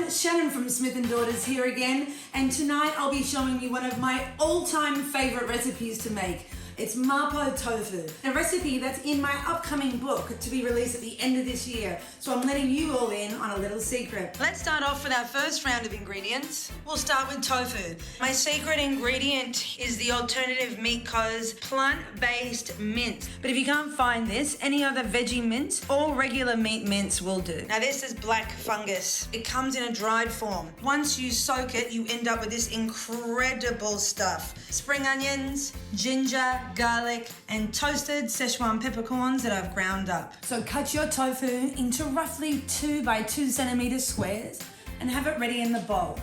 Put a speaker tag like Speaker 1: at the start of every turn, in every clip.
Speaker 1: everyone, Shannon from Smith & Daughters here again, and tonight I'll be showing you one of my all-time favourite recipes to make. It's Mapo Tofu, a recipe that's in my upcoming book to be released at the end of this year, so I'm letting you all in on a little secret. Let's start off with our first round of ingredients. We'll start with tofu. My secret ingredient is the alternative meat co's plant-based mince. But if you can't find this, any other veggie mince or regular meat mince will do. Now this is black fungus. It comes in a dried form. Once you soak it, you end up with this incredible stuff. Spring onions, ginger, garlic, and toasted Szechuan peppercorns that I've ground up. So cut your tofu into roughly 2 by 2 centimeter squares and have it ready in the bowl,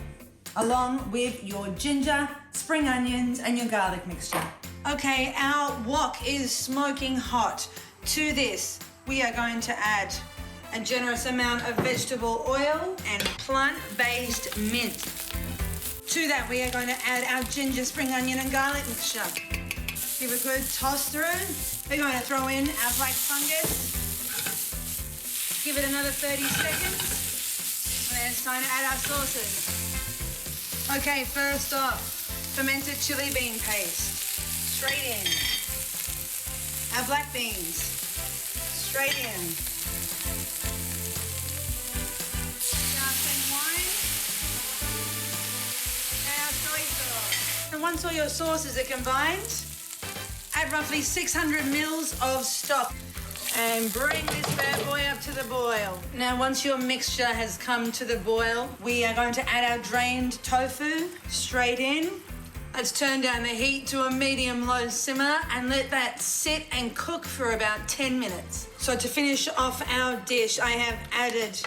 Speaker 1: along with your ginger, spring onions, and your garlic mixture. Okay, our wok is smoking hot. To this, we are going to add a generous amount of vegetable oil and plant-based mince. To that, we are going to add our ginger, spring onion, and garlic mixture. Give a good toss through. We're going to throw in our black fungus. Give it another 30 seconds. And then it's time to add our sauces. Okay, first off, fermented chili bean paste. Straight in. Our black beans. Straight in. Sparkling wine. And our soy sauce. And once all your sauces are combined, add roughly 600 mils of stock and bring this bad boy up to the boil. Now, once your mixture has come to the boil, we are going to add our drained tofu straight in. Let's turn down the heat to a medium-low simmer and let that sit and cook for about 10 minutes. So to finish off our dish, I have added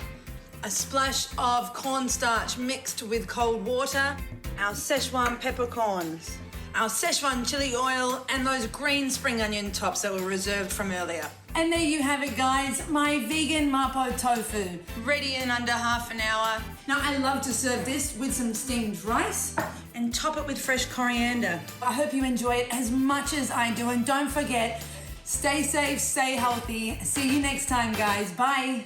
Speaker 1: a splash of cornstarch mixed with cold water, our Szechuan peppercorns, our Szechuan chili oil, and those green spring onion tops that were reserved from earlier. And there you have it, guys, my vegan Mapo tofu, ready in under half an hour. Now, I love to serve this with some steamed rice and top it with fresh coriander. I hope you enjoy it as much as I do, and don't forget, stay safe, stay healthy. See you next time, guys. Bye.